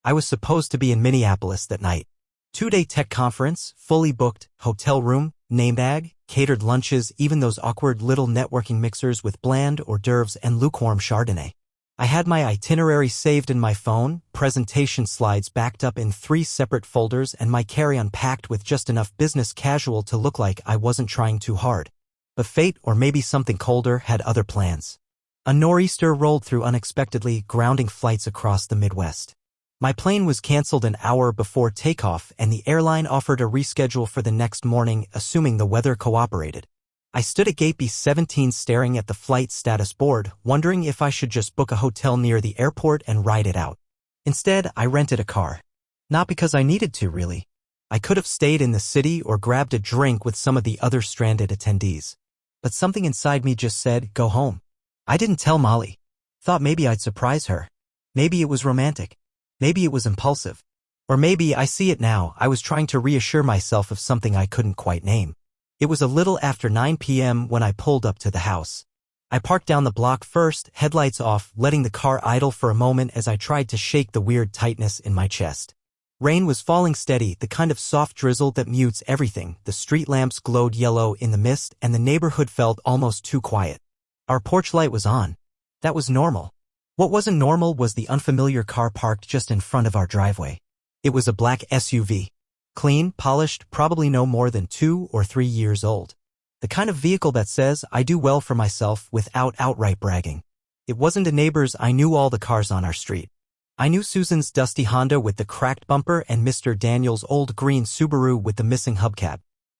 I was supposed to be in Minneapolis that night. 2-day tech conference, fully booked, hotel room, name tag, catered lunches, even those awkward little networking mixers with bland hors d'oeuvres and lukewarm Chardonnay. I had my itinerary saved in my phone, presentation slides backed up in 3 separate folders, and my carry-on packed with just enough business casual to look like I wasn't trying too hard. But fate, or maybe something colder, had other plans. A nor'easter rolled through unexpectedly, grounding flights across the Midwest. My plane was canceled an hour before takeoff, and the airline offered a reschedule for the next morning, assuming the weather cooperated. I stood at gate B-17 staring at the flight status board, wondering if I should just book a hotel near the airport and ride it out. Instead, I rented a car. Not because I needed to, really. I could have stayed in the city or grabbed a drink with some of the other stranded attendees. But something inside me just said, go home. I didn't tell Molly. Thought maybe I'd surprise her. Maybe it was romantic. Maybe it was impulsive. Or maybe, I see it now, I was trying to reassure myself of something I couldn't quite name. It was a little after 9 p.m. when I pulled up to the house. I parked down the block first, headlights off, letting the car idle for a moment as I tried to shake the weird tightness in my chest. Rain was falling steady, the kind of soft drizzle that mutes everything. The street lamps glowed yellow in the mist, and the neighborhood felt almost too quiet. Our porch light was on. That was normal. What wasn't normal was the unfamiliar car parked just in front of our driveway. It was a black SUV. Clean, polished, probably no more than 2 or 3 years old. The kind of vehicle that says, I do well for myself without outright bragging. It wasn't a neighbor's. I knew all the cars on our street. I knew Susan's dusty Honda with the cracked bumper and Mr. Daniel's old green Subaru with the missing hubcap.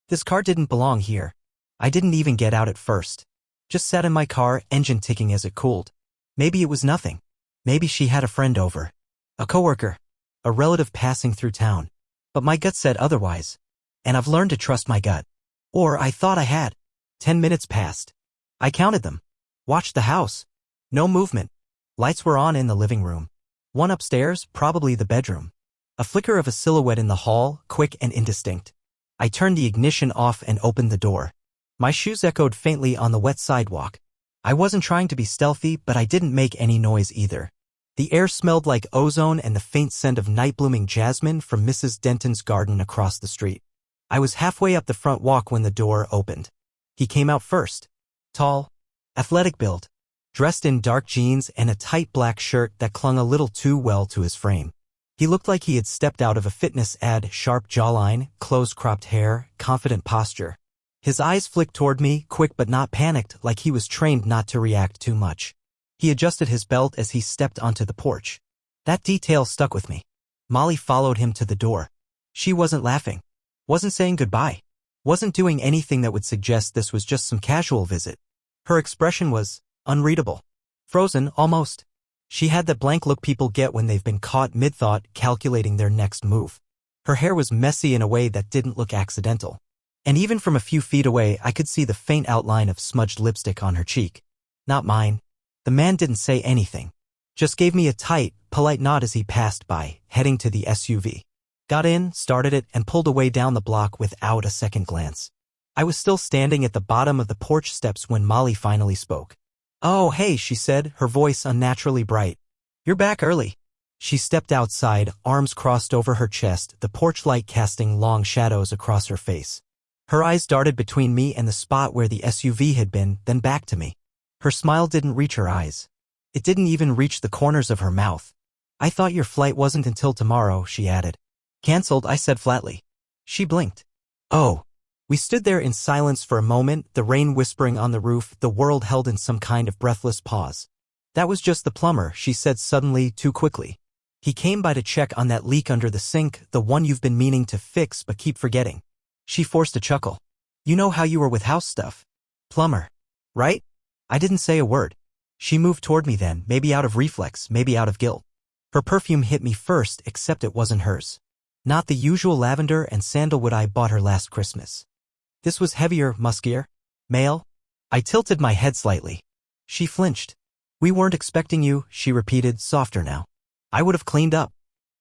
This car didn't belong here. I didn't even get out at first. Just sat in my car, engine ticking as it cooled. Maybe it was nothing. Maybe she had a friend over. A coworker. A relative passing through town. But my gut said otherwise. And I've learned to trust my gut. Or I thought I had. 10 minutes passed. I counted them. Watched the house. No movement. Lights were on in the living room. One upstairs, probably the bedroom. A flicker of a silhouette in the hall, quick and indistinct. I turned the ignition off and opened the door. My shoes echoed faintly on the wet sidewalk. I wasn't trying to be stealthy, but I didn't make any noise either. The air smelled like ozone and the faint scent of night-blooming jasmine from Mrs. Denton's garden across the street. I was halfway up the front walk when the door opened. He came out first. Tall, athletic build, dressed in dark jeans and a tight black shirt that clung a little too well to his frame. He looked like he had stepped out of a fitness ad, sharp jawline, close-cropped hair, confident posture. His eyes flicked toward me, quick but not panicked, like he was trained not to react too much. He adjusted his belt as he stepped onto the porch. That detail stuck with me. Molly followed him to the door. She wasn't laughing. Wasn't saying goodbye. Wasn't doing anything that would suggest this was just some casual visit. Her expression was unreadable. Frozen, almost. She had that blank look people get when they've been caught mid-thought, calculating their next move. Her hair was messy in a way that didn't look accidental. And even from a few feet away, I could see the faint outline of smudged lipstick on her cheek. Not mine. The man didn't say anything. Just gave me a tight, polite nod as he passed by, heading to the SUV. Got in, started it, and pulled away down the block without a second glance. I was still standing at the bottom of the porch steps when Molly finally spoke. Oh, hey, she said, her voice unnaturally bright. You're back early. She stepped outside, arms crossed over her chest, the porch light casting long shadows across her face. Her eyes darted between me and the spot where the SUV had been, then back to me. Her smile didn't reach her eyes. It didn't even reach the corners of her mouth. I thought your flight wasn't until tomorrow, she added. Canceled, I said flatly. She blinked. Oh. We stood there in silence for a moment, the rain whispering on the roof, the world held in some kind of breathless pause. That was just the plumber, she said suddenly, too quickly. He came by to check on that leak under the sink, the one you've been meaning to fix but keep forgetting. She forced a chuckle. You know how you were with house stuff. Plumber. Right? I didn't say a word. She moved toward me then, maybe out of reflex, maybe out of guilt. Her perfume hit me first, except it wasn't hers. Not the usual lavender and sandalwood I bought her last Christmas. This was heavier, muskier. Male? I tilted my head slightly. She flinched. We weren't expecting you, she repeated, softer now. I would have cleaned up.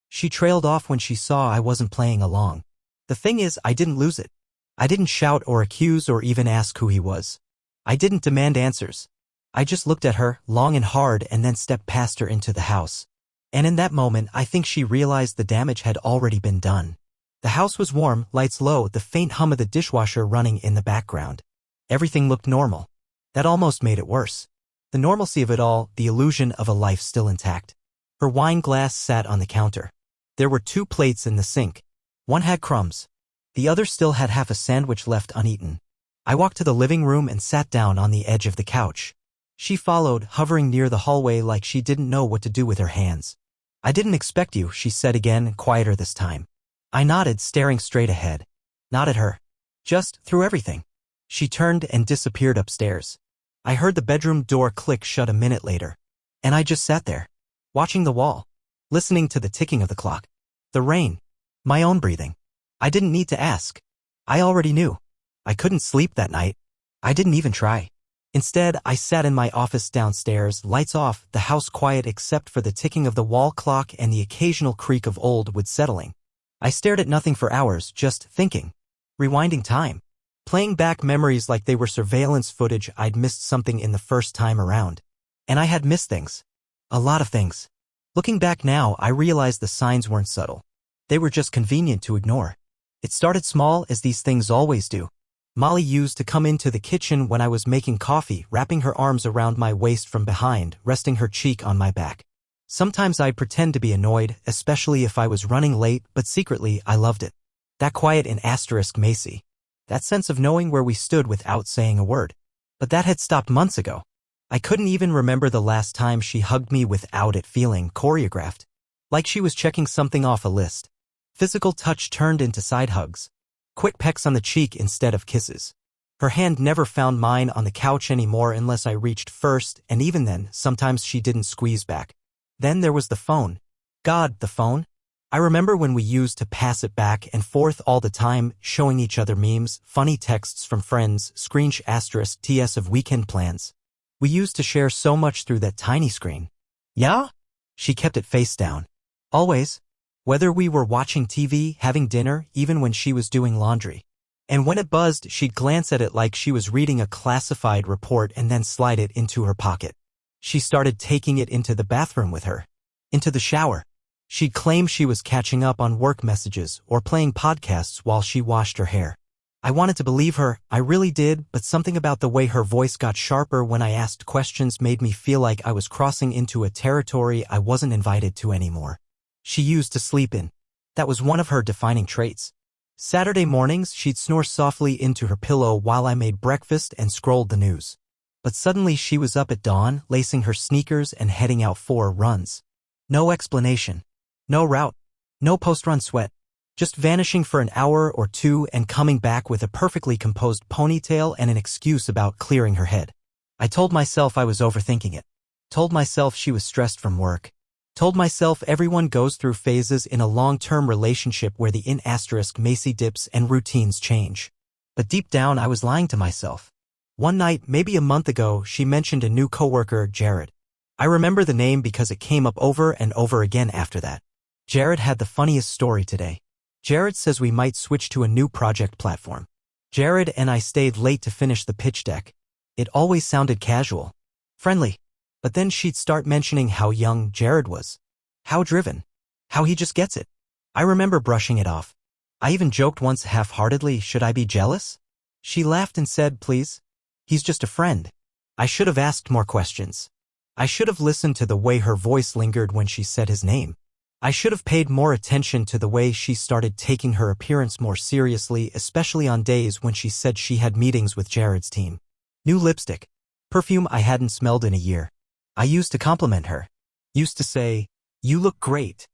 She trailed off when she saw I wasn't playing along. The thing is, I didn't lose it. I didn't shout or accuse or even ask who he was. I didn't demand answers. I just looked at her, long and hard, and then stepped past her into the house. And in that moment, I think she realized the damage had already been done. The house was warm, lights low, the faint hum of the dishwasher running in the background. Everything looked normal. That almost made it worse. The normalcy of it all, the illusion of a life still intact. Her wine glass sat on the counter. There were 2 plates in the sink. One had crumbs. The other still had half a sandwich left uneaten. I walked to the living room and sat down on the edge of the couch. She followed, hovering near the hallway like she didn't know what to do with her hands. "I didn't expect you," she said again, quieter this time. I nodded, staring straight ahead. Not at her. Just through everything. She turned and disappeared upstairs. I heard the bedroom door click shut a minute later. And I just sat there, watching the wall, listening to the ticking of the clock. The rain. My own breathing. I didn't need to ask. I already knew. I couldn't sleep that night. I didn't even try. Instead, I sat in my office downstairs, lights off, the house quiet except for the ticking of the wall clock and the occasional creak of old wood settling. I stared at nothing for hours, just thinking. Rewinding time. Playing back memories like they were surveillance footage. I'd missed something in the first time around. And I had missed things. A lot of things. Looking back now, I realized the signs weren't subtle. They were just convenient to ignore. It started small, as these things always do. Molly used to come into the kitchen when I was making coffee, wrapping her arms around my waist from behind, resting her cheek on my back. Sometimes I'd pretend to be annoyed, especially if I was running late, but secretly I loved it. That quiet in * Macy. That sense of knowing where we stood without saying a word. But that had stopped months ago. I couldn't even remember the last time she hugged me without it feeling choreographed. Like she was checking something off a list. Physical touch turned into side hugs. Quick pecks on the cheek instead of kisses. Her hand never found mine on the couch anymore unless I reached first, and even then, sometimes she didn't squeeze back. Then there was the phone. God, the phone. I remember when we used to pass it back and forth all the time, showing each other memes, funny texts from friends, *TS of weekend plans. We used to share so much through that tiny screen. Yeah? She kept it face down. Always. Whether we were watching TV, having dinner, even when she was doing laundry. And when it buzzed, she'd glance at it like she was reading a classified report and then slide it into her pocket. She started taking it into the bathroom with her. Into the shower. She'd claim she was catching up on work messages or playing podcasts while she washed her hair. I wanted to believe her, I really did, but something about the way her voice got sharper when I asked questions made me feel like I was crossing into a territory I wasn't invited to anymore. She used to sleep in. That was one of her defining traits. Saturday mornings, she'd snore softly into her pillow while I made breakfast and scrolled the news. But suddenly she was up at dawn, lacing her sneakers and heading out for runs. No explanation. No route. No post-run sweat. Just vanishing for an hour or two and coming back with a perfectly composed ponytail and an excuse about clearing her head. I told myself I was overthinking it. Told myself she was stressed from work. Told myself everyone goes through phases in a long-term relationship where the * Macy dips and routines change. But deep down I was lying to myself. One night, maybe a month ago, she mentioned a new coworker, Jared. I remember the name because it came up over and over again after that. Jared had the funniest story today. Jared says we might switch to a new project platform. Jared and I stayed late to finish the pitch deck. It always sounded casual. Friendly. But then she'd start mentioning how young Jared was. How driven. How he just gets it. I remember brushing it off. I even joked once half-heartedly, should I be jealous? She laughed and said, please. He's just a friend. I should have asked more questions. I should have listened to the way her voice lingered when she said his name. I should have paid more attention to the way she started taking her appearance more seriously, especially on days when she said she had meetings with Jared's team. New lipstick. Perfume I hadn't smelled in a year. I used to compliment her. Used to say, you look great.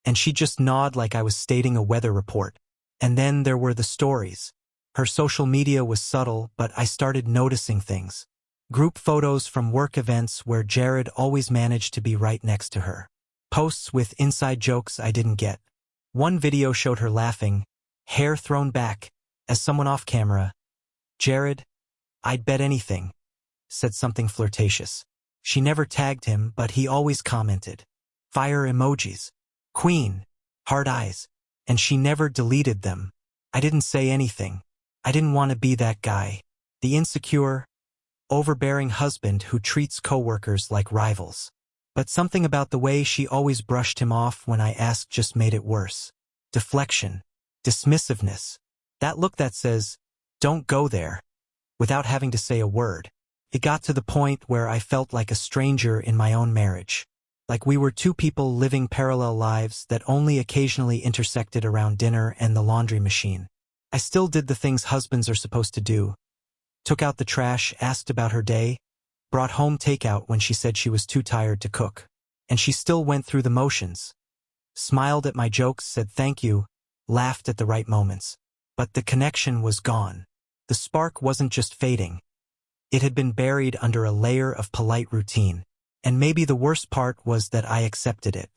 And she'd just nod like I was stating a weather report. And then there were the stories. Her social media was subtle, but I started noticing things. Group photos from work events where Jared always managed to be right next to her. Posts with inside jokes I didn't get. One video showed her laughing, hair thrown back, as someone off camera. Jared, I'd bet anything, said something flirtatious. She never tagged him, but he always commented. Fire emojis. Queen. Hard eyes. And she never deleted them. I didn't say anything. I didn't want to be that guy. The insecure, overbearing husband who treats coworkers like rivals. But something about the way she always brushed him off when I asked just made it worse. Deflection. Dismissiveness. That look that says, "Don't go there," without having to say a word. It got to the point where I felt like a stranger in my own marriage. Like we were two people living parallel lives that only occasionally intersected around dinner and the laundry machine. I still did the things husbands are supposed to do. Took out the trash, asked about her day, brought home takeout when she said she was too tired to cook. And she still went through the motions. Smiled at my jokes, said thank you, laughed at the right moments. But the connection was gone. The spark wasn't just fading. It had been buried under a layer of polite routine. And maybe the worst part was that I accepted it.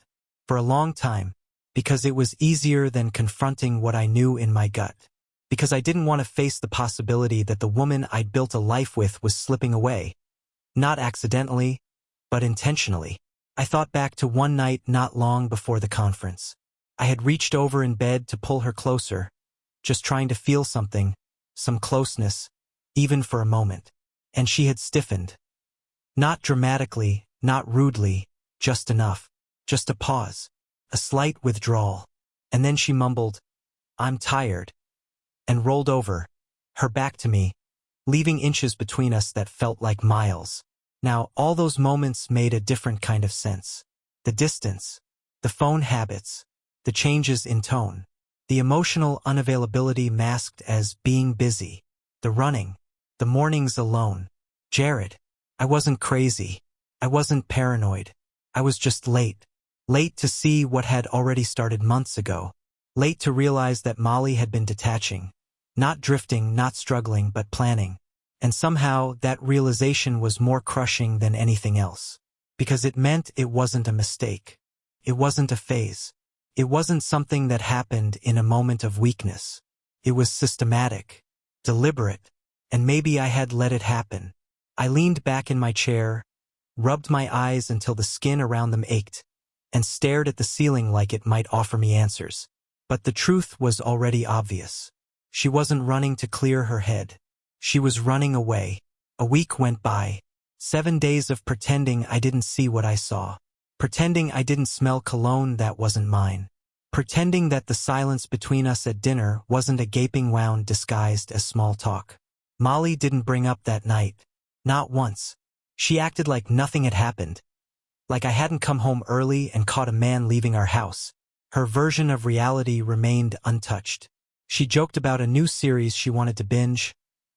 For a long time. Because it was easier than confronting what I knew in my gut. Because I didn't want to face the possibility that the woman I'd built a life with was slipping away. Not accidentally, but intentionally. I thought back to one night not long before the conference. I had reached over in bed to pull her closer, just trying to feel something, some closeness, even for a moment. And she had stiffened. Not dramatically, not rudely, just enough. Just a pause. A slight withdrawal. And then she mumbled, "I'm tired," and rolled over, her back to me, leaving inches between us that felt like miles. Now, all those moments made a different kind of sense. The distance, the phone habits, the changes in tone, the emotional unavailability masked as being busy, the running, the mornings alone. Jared. I wasn't crazy. I wasn't paranoid. I was just late. Late to see what had already started months ago. Late to realize that Molly had been detaching. Not drifting, not struggling, but planning. And somehow that realization was more crushing than anything else. Because it meant it wasn't a mistake. It wasn't a phase. It wasn't something that happened in a moment of weakness. It was systematic, deliberate, and maybe I had let it happen. I leaned back in my chair, rubbed my eyes until the skin around them ached, and stared at the ceiling like it might offer me answers. But the truth was already obvious. She wasn't running to clear her head. She was running away. A week went by. 7 days of pretending I didn't see what I saw. Pretending I didn't smell cologne that wasn't mine. Pretending that the silence between us at dinner wasn't a gaping wound disguised as small talk. Molly didn't bring up that night. Not once. She acted like nothing had happened. Like I hadn't come home early and caught a man leaving our house. Her version of reality remained untouched. She joked about a new series she wanted to binge,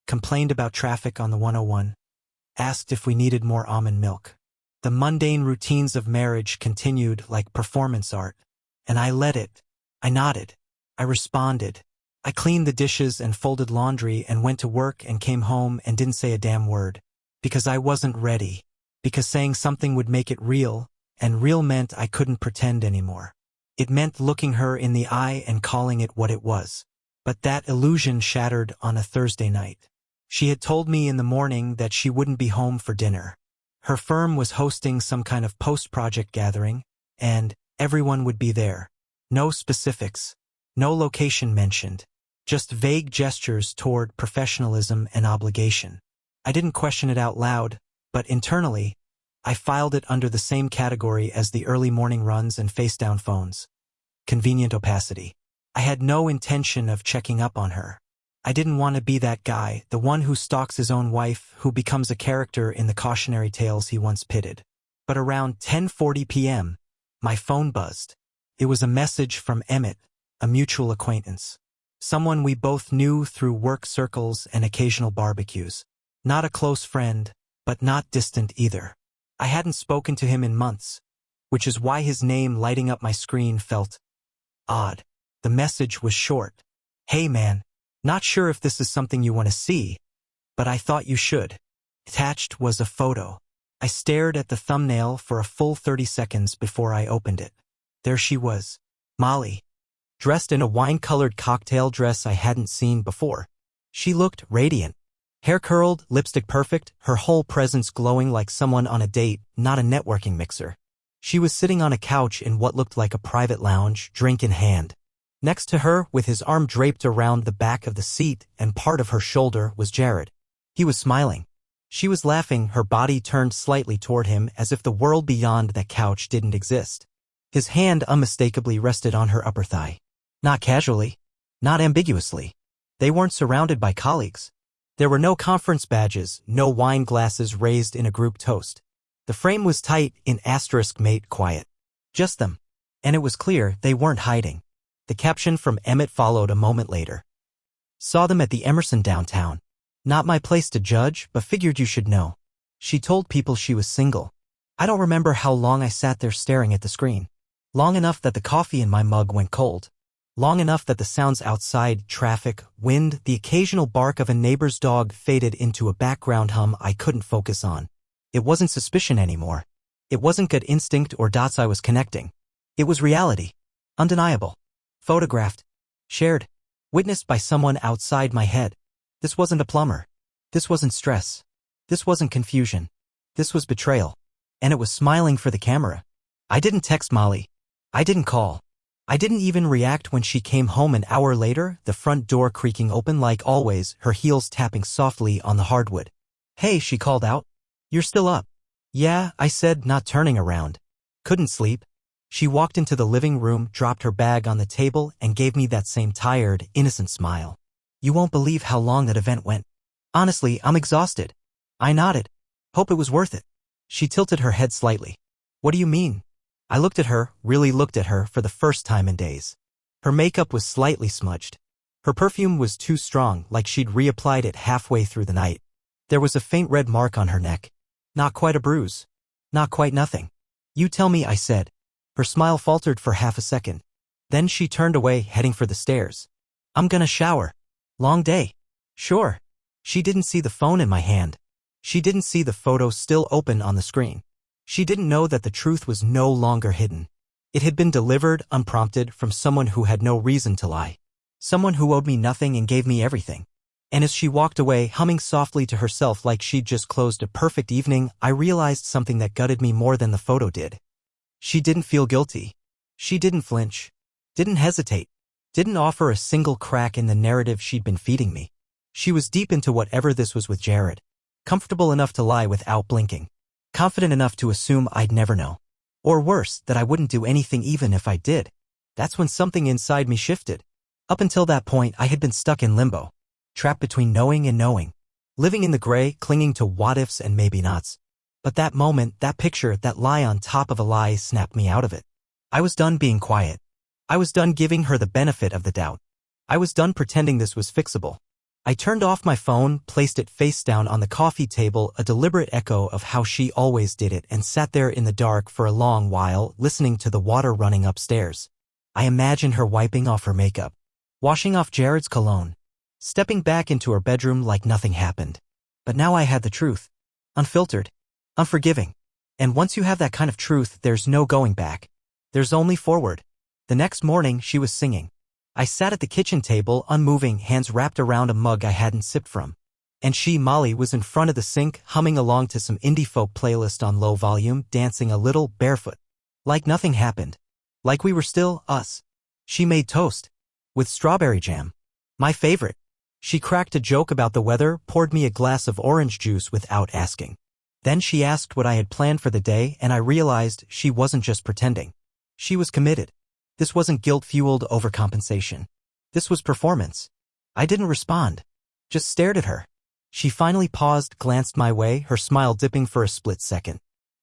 complained about traffic on the 101, asked if we needed more almond milk. The mundane routines of marriage continued like performance art, and I let it. I nodded. I responded. I cleaned the dishes and folded laundry and went to work and came home and didn't say a damn word. Because I wasn't ready. Because saying something would make it real, and real meant I couldn't pretend anymore. It meant looking her in the eye and calling it what it was. But that illusion shattered on a Thursday night. She had told me in the morning that she wouldn't be home for dinner. Her firm was hosting some kind of post-project gathering, and everyone would be there. No specifics, no location mentioned, just vague gestures toward professionalism and obligation. I didn't question it out loud, but internally, I filed it under the same category as the early morning runs and face-down phones. Convenient opacity. I had no intention of checking up on her. I didn't want to be that guy, the one who stalks his own wife, who becomes a character in the cautionary tales he once pitted. But around 10:40 p.m., my phone buzzed. It was a message from Emmett, a mutual acquaintance. Someone we both knew through work circles and occasional barbecues. Not a close friend, but not distant either. I hadn't spoken to him in months, which is why his name lighting up my screen felt odd. The message was short. "Hey man, not sure if this is something you want to see, but I thought you should." Attached was a photo. I stared at the thumbnail for a full 30 seconds before I opened it. There she was, Molly, dressed in a wine-colored cocktail dress I hadn't seen before. She looked radiant. Hair curled, lipstick perfect, her whole presence glowing like someone on a date, not a networking mixer. She was sitting on a couch in what looked like a private lounge, drink in hand. Next to her, with his arm draped around the back of the seat and part of her shoulder, was Jared. He was smiling. She was laughing, her body turned slightly toward him as if the world beyond that couch didn't exist. His hand unmistakably rested on her upper thigh. Not casually. Not ambiguously. They weren't surrounded by colleagues. There were no conference badges, no wine glasses raised in a group toast. The frame was tight, in asterisk mate quiet. Just them. And it was clear they weren't hiding. The caption from Emmett followed a moment later. Saw them at the Emerson downtown. Not my place to judge, but figured you should know. She told people she was single. I don't remember how long I sat there staring at the screen. Long enough that the coffee in my mug went cold. Long enough that the sounds outside, traffic, wind, the occasional bark of a neighbor's dog faded into a background hum I couldn't focus on. It wasn't suspicion anymore. It wasn't gut instinct or dots I was connecting. It was reality. Undeniable. Photographed. Shared. Witnessed by someone outside my head. This wasn't a plumber. This wasn't stress. This wasn't confusion. This was betrayal. And it was smiling for the camera. I didn't text Molly. I didn't call. I didn't even react when she came home an hour later, the front door creaking open like always, her heels tapping softly on the hardwood. Hey, she called out. You're still up? Yeah, I said, not turning around. Couldn't sleep. She walked into the living room, dropped her bag on the table, and gave me that same tired, innocent smile. You won't believe how long that event went. Honestly, I'm exhausted. I nodded. Hope it was worth it. She tilted her head slightly. What do you mean? I looked at her, really looked at her for the first time in days. Her makeup was slightly smudged. Her perfume was too strong, like she'd reapplied it halfway through the night. There was a faint red mark on her neck. Not quite a bruise. Not quite nothing. You tell me, I said. Her smile faltered for half a second. Then she turned away, heading for the stairs. I'm gonna shower. Long day. Sure. She didn't see the phone in my hand. She didn't see the photo still open on the screen. She didn't know that the truth was no longer hidden. It had been delivered, unprompted, from someone who had no reason to lie. Someone who owed me nothing and gave me everything. And as she walked away, humming softly to herself like she'd just closed a perfect evening, I realized something that gutted me more than the photo did. She didn't feel guilty. She didn't flinch. Didn't hesitate. Didn't offer a single crack in the narrative she'd been feeding me. She was deep into whatever this was with Jared. Comfortable enough to lie without blinking. Confident enough to assume I'd never know. Or worse, that I wouldn't do anything even if I did. That's when something inside me shifted. Up until that point, I had been stuck in limbo. Trapped between knowing and knowing. Living in the gray, clinging to what-ifs and maybe-nots. But that moment, that picture, that lie on top of a lie snapped me out of it. I was done being quiet. I was done giving her the benefit of the doubt. I was done pretending this was fixable. I turned off my phone, placed it face down on the coffee table, a deliberate echo of how she always did it, and sat there in the dark for a long while, listening to the water running upstairs. I imagined her wiping off her makeup, washing off Jared's cologne, stepping back into her bedroom like nothing happened. But now I had the truth. Unfiltered. Unforgiving. And once you have that kind of truth, there's no going back. There's only forward. The next morning, she was singing. I sat at the kitchen table, unmoving, hands wrapped around a mug I hadn't sipped from. And she, Molly, was in front of the sink, humming along to some indie folk playlist on low volume, dancing a little, barefoot. Like nothing happened. Like we were still us. She made toast. With strawberry jam. My favorite. She cracked a joke about the weather, poured me a glass of orange juice without asking. Then she asked what I had planned for the day, and I realized she wasn't just pretending. She was committed. This wasn't guilt-fueled overcompensation. This was performance. I didn't respond. Just stared at her. She finally paused, glanced my way, her smile dipping for a split second.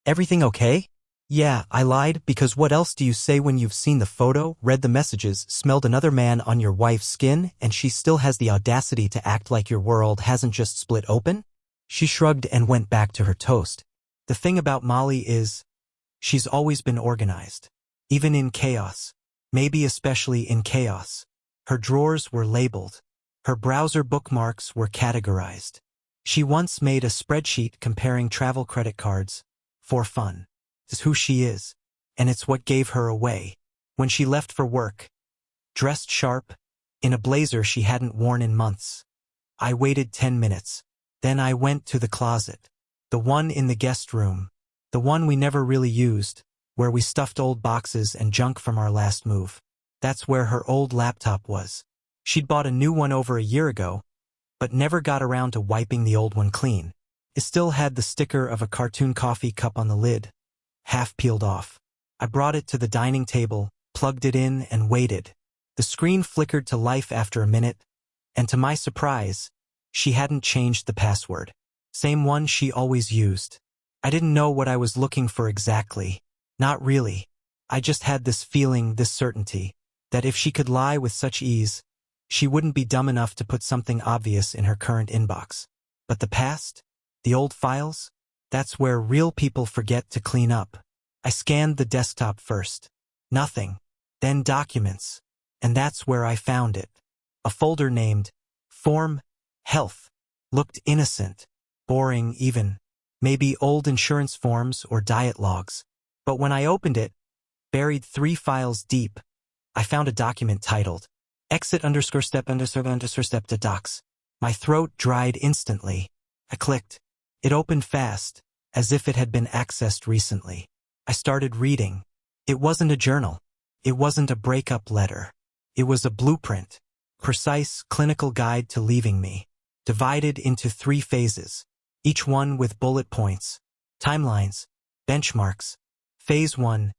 Everything okay? Yeah, I lied, because what else do you say when you've seen the photo, read the messages, smelled another man on your wife's skin, and she still has the audacity to act like your world hasn't just split open? She shrugged and went back to her toast. The thing about Molly is, she's always been organized. Even in chaos. Maybe especially in chaos. Her drawers were labeled. Her browser bookmarks were categorized. She once made a spreadsheet comparing travel credit cards. For fun. It's who she is. And it's what gave her away. When she left for work. Dressed sharp. In a blazer she hadn't worn in months. I waited 10 minutes. Then I went to the closet. The one in the guest room. The one we never really used. Where we stuffed old boxes and junk from our last move. That's where her old laptop was. She'd bought a new one over a year ago, but never got around to wiping the old one clean. It still had the sticker of a cartoon coffee cup on the lid, half peeled off. I brought it to the dining table, plugged it in, and waited. The screen flickered to life after a minute, and to my surprise, she hadn't changed the password. Same one she always used. I didn't know what I was looking for exactly. Not really. I just had this feeling, this certainty, that if she could lie with such ease, she wouldn't be dumb enough to put something obvious in her current inbox. But the past? The old files? That's where real people forget to clean up. I scanned the desktop first. Nothing. Then documents. And that's where I found it. A folder named Form Health. Looked innocent. Boring even. Maybe old insurance forms or diet logs. But when I opened it, buried 3 files deep, I found a document titled exit_step_step to docs. My throat dried instantly. I clicked. It opened fast, as if it had been accessed recently. I started reading. It wasn't a journal. It wasn't a breakup letter. It was a blueprint. Precise, clinical guide to leaving me. Divided into 3 phases. Each one with bullet points, timelines, benchmarks. Phase 1.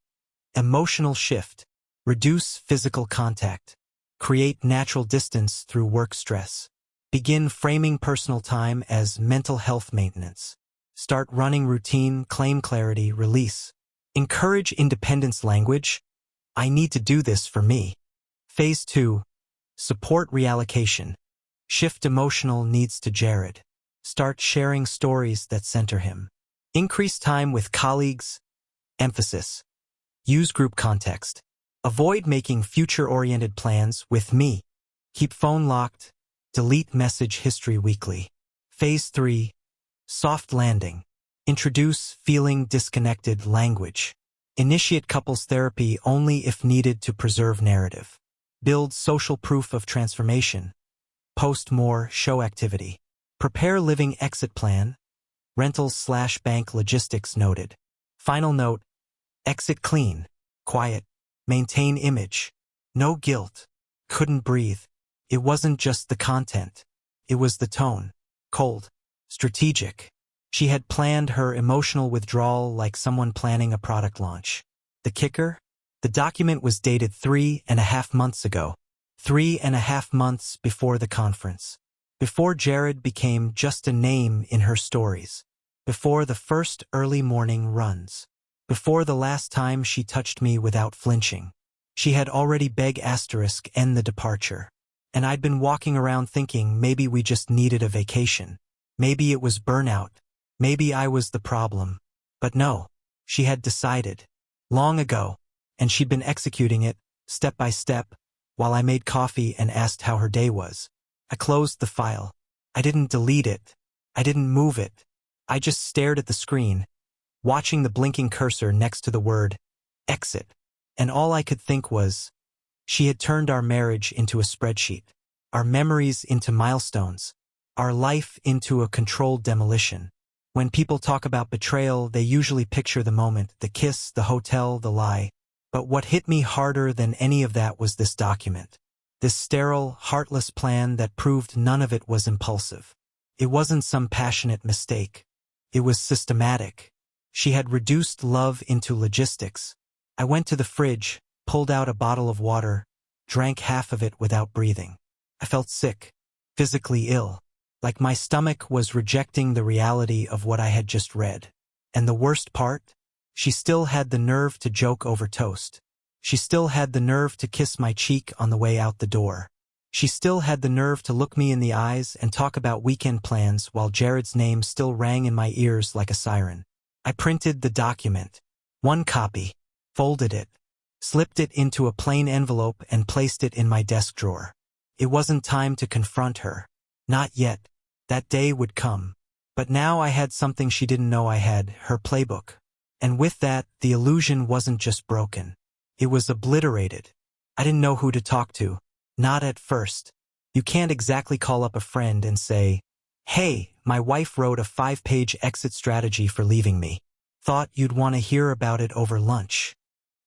Emotional shift. Reduce physical contact. Create natural distance through work stress. Begin framing personal time as mental health maintenance. Start running routine, claim clarity, release. Encourage independence language. I need to do this for me. Phase 2. Support reallocation. Shift emotional needs to Jared. Start sharing stories that center him. Increase time with colleagues. Emphasis. Use group context. Avoid making future-oriented plans with me. Keep phone locked. Delete message history weekly. Phase 3. Soft landing. Introduce feeling disconnected language. Initiate couples therapy only if needed to preserve narrative. Build social proof of transformation. Post more show activity. Prepare living exit plan. Rentals/bank logistics noted. Final note. Exit clean. Quiet. Maintain image. No guilt. Couldn't breathe. It wasn't just the content. It was the tone. Cold. Strategic. She had planned her emotional withdrawal like someone planning a product launch. The kicker? The document was dated 3.5 months ago. 3.5 months before the conference. Before Jared became just a name in her stories. Before the first early morning runs. Before the last time she touched me without flinching. She had already begged * end the departure. And I'd been walking around thinking maybe we just needed a vacation. Maybe it was burnout. Maybe I was the problem. But no, she had decided. Long ago. And she'd been executing it, step by step, while I made coffee and asked how her day was. I closed the file. I didn't delete it. I didn't move it. I just stared at the screen, watching the blinking cursor next to the word exit. And all I could think was, she had turned our marriage into a spreadsheet, our memories into milestones, our life into a controlled demolition. When people talk about betrayal, they usually picture the moment, the kiss, the hotel, the lie. But what hit me harder than any of that was this document. This sterile, heartless plan that proved none of it was impulsive. It wasn't some passionate mistake. It was systematic. She had reduced love into logistics. I went to the fridge, pulled out a bottle of water, drank half of it without breathing. I felt sick, physically ill, like my stomach was rejecting the reality of what I had just read. And the worst part? She still had the nerve to joke over toast. She still had the nerve to kiss my cheek on the way out the door. She still had the nerve to look me in the eyes and talk about weekend plans while Jared's name still rang in my ears like a siren. I printed the document. 1 copy. Folded it. Slipped it into a plain envelope and placed it in my desk drawer. It wasn't time to confront her. Not yet. That day would come. But now I had something she didn't know I had, her playbook. And with that, the illusion wasn't just broken. It was obliterated. I didn't know who to talk to. Not at first. You can't exactly call up a friend and say, "Hey, my wife wrote a 5-page exit strategy for leaving me. Thought you'd want to hear about it over lunch."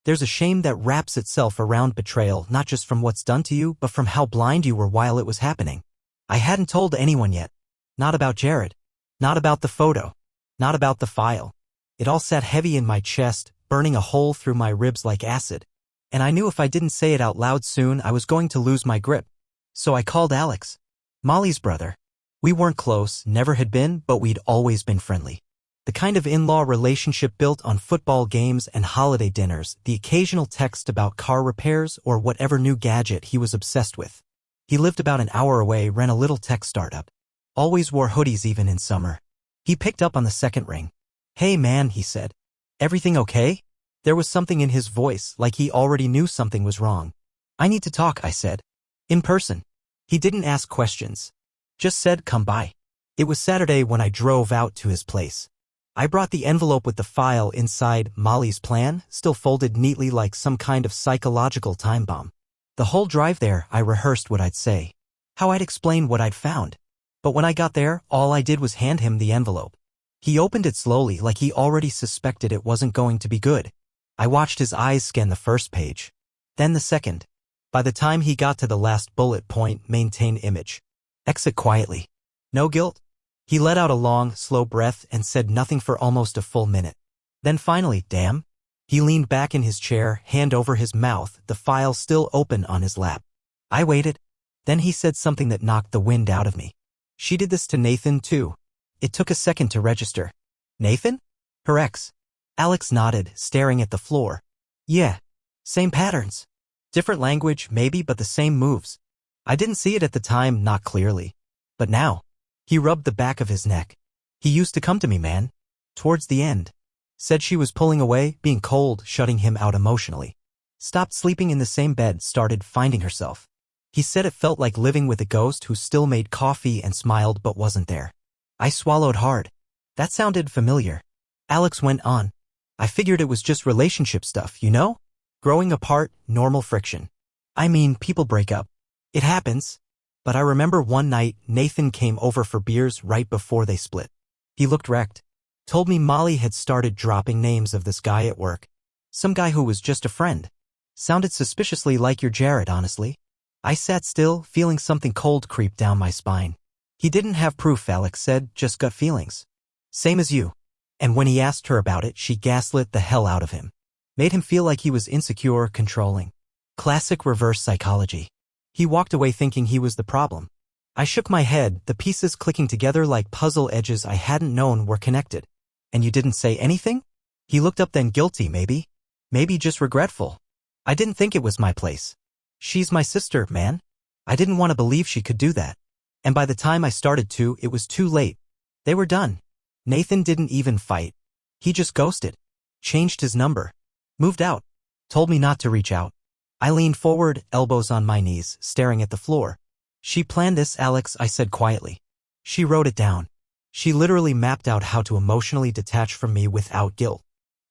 There's a shame that wraps itself around betrayal, not just from what's done to you, but from how blind you were while it was happening. I hadn't told anyone yet. Not about Jared. Not about the photo. Not about the file. It all sat heavy in my chest, burning a hole through my ribs like acid. And I knew if I didn't say it out loud soon, I was going to lose my grip. So I called Alex. Molly's brother. We weren't close, never had been, but we'd always been friendly. The kind of in-law relationship built on football games and holiday dinners, the occasional text about car repairs or whatever new gadget he was obsessed with. He lived about an hour away, ran a little tech startup. Always wore hoodies even in summer. He picked up on the second ring. "Hey man," he said. "Everything okay?" There was something in his voice, like he already knew something was wrong. "I need to talk," I said. "In person." He didn't ask questions. Just said, "Come by." It was Saturday when I drove out to his place. I brought the envelope with the file inside, Molly's plan, still folded neatly like some kind of psychological time bomb. The whole drive there, I rehearsed what I'd say. How I'd explain what I'd found. But when I got there, all I did was hand him the envelope. He opened it slowly, like he already suspected it wasn't going to be good. I watched his eyes scan the first page. Then the second. By the time he got to the last bullet point, maintain image. Exit quietly. No guilt. He let out a long, slow breath and said nothing for almost a full minute. Then finally, damn. He leaned back in his chair, hand over his mouth, the file still open on his lap. I waited. Then he said something that knocked the wind out of me. "She did this to Nathan too." It took a second to register. "Nathan?" "Her ex." Alex nodded, staring at the floor. "Yeah. Same patterns. Different language, maybe, but the same moves." I didn't see it at the time, not clearly. But now. He rubbed the back of his neck. "He used to come to me, man. Towards the end. Said she was pulling away, being cold, shutting him out emotionally. Stopped sleeping in the same bed, started finding herself. He said it felt like living with a ghost who still made coffee and smiled but wasn't there." I swallowed hard. That sounded familiar. Alex went on. "I figured it was just relationship stuff, you know? Growing apart, normal friction. I mean, people break up. It happens. But I remember one night, Nathan came over for beers right before they split. He looked wrecked. Told me Molly had started dropping names of this guy at work. Some guy who was just a friend. Sounded suspiciously like your Jared, honestly." I sat still, feeling something cold creep down my spine. "He didn't have proof," Alex said, "just gut feelings. Same as you." And when he asked her about it, she gaslit the hell out of him. Made him feel like he was insecure, controlling. Classic reverse psychology. He walked away thinking he was the problem. I shook my head, the pieces clicking together like puzzle edges I hadn't known were connected. "And you didn't say anything?" He looked up, then guilty, maybe. Maybe just regretful. "I didn't think it was my place. She's my sister, man. I didn't want to believe she could do that. And by the time I started to, it was too late. They were done." Nathan didn't even fight. He just ghosted. Changed his number. Moved out. Told me not to reach out. I leaned forward, elbows on my knees, staring at the floor. "She planned this, Alex," I said quietly. She wrote it down. She literally mapped out how to emotionally detach from me without guilt.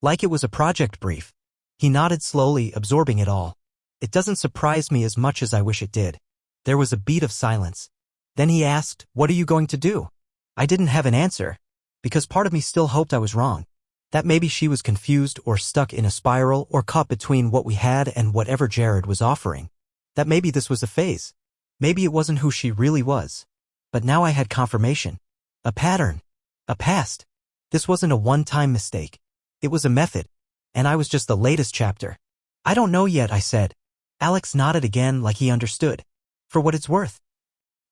Like it was a project brief. He nodded slowly, absorbing it all. "It doesn't surprise me as much as I wish it did." There was a beat of silence. Then he asked, "What are you going to do?" I didn't have an answer. Because part of me still hoped I was wrong. That maybe she was confused or stuck in a spiral or caught between what we had and whatever Jared was offering. That maybe this was a phase. Maybe it wasn't who she really was. But now I had confirmation. A pattern. A past. This wasn't a one-time mistake. It was a method. And I was just the latest chapter. "I don't know yet," I said. Alex nodded again like he understood. "For what it's worth."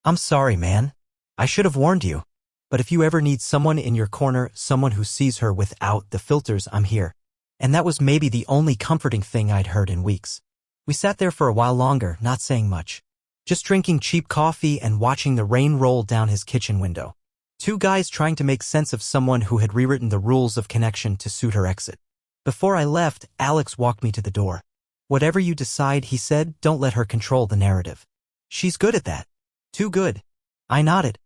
"I'm sorry, man. I should have warned you. But if you ever need someone in your corner, someone who sees her without the filters, I'm here." And that was maybe the only comforting thing I'd heard in weeks. We sat there for a while longer, not saying much. Just drinking cheap coffee and watching the rain roll down his kitchen window. Two guys trying to make sense of someone who had rewritten the rules of connection to suit her exit. Before I left, Alex walked me to the door. "Whatever you decide," he said, "don't let her control the narrative. She's good at that. Too good." I nodded.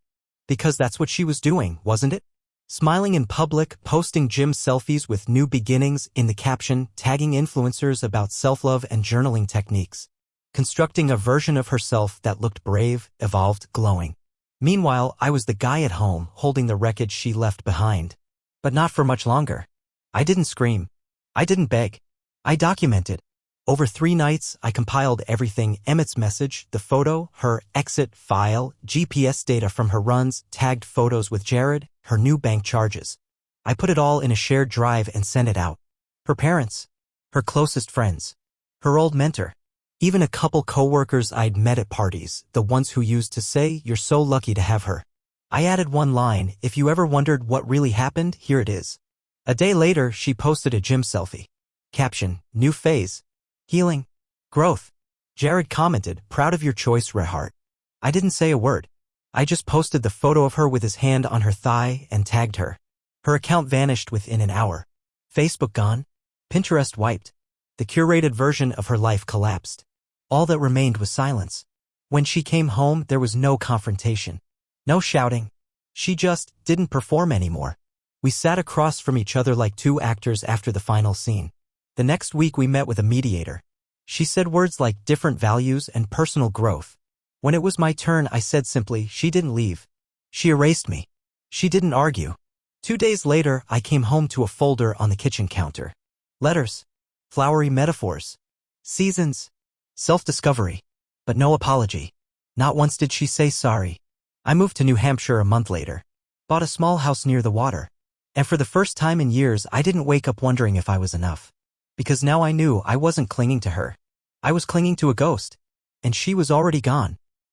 Because that's what she was doing, wasn't it? Smiling in public, posting gym selfies with new beginnings in the caption, tagging influencers about self-love and journaling techniques. Constructing a version of herself that looked brave, evolved, glowing. Meanwhile, I was the guy at home, holding the wreckage she left behind. But not for much longer. I didn't scream. I didn't beg. I documented. Over 3 nights, I compiled everything: Emmett's message, the photo, her exit file, GPS data from her runs, tagged photos with Jared, her new bank charges. I put it all in a shared drive and sent it out. Her parents, her closest friends, her old mentor, even a couple coworkers I'd met at parties, the ones who used to say, "You're so lucky to have her." I added one line: "If you ever wondered what really happened, here it is." A day later, she posted a gym selfie. Caption: "New phase. Healing. Growth." Jared commented, "Proud of your choice, Rehart." I didn't say a word. I just posted the photo of her with his hand on her thigh and tagged her. Her account vanished within an hour. Facebook gone. Pinterest wiped. The curated version of her life collapsed. All that remained was silence. When she came home, there was no confrontation. No shouting. She just didn't perform anymore. We sat across from each other like two actors after the final scene. The next week we met with a mediator. She said words like different values and personal growth. When it was my turn, I said simply, she didn't leave. She erased me. She didn't argue. 2 days later, I came home to a folder on the kitchen counter. Letters. Flowery metaphors. Seasons. Self-discovery. But no apology. Not once did she say sorry. I moved to New Hampshire a month later. Bought a small house near the water. And for the first time in years, I didn't wake up wondering if I was enough. Because now I knew I wasn't clinging to her. I was clinging to a ghost. And she was already gone.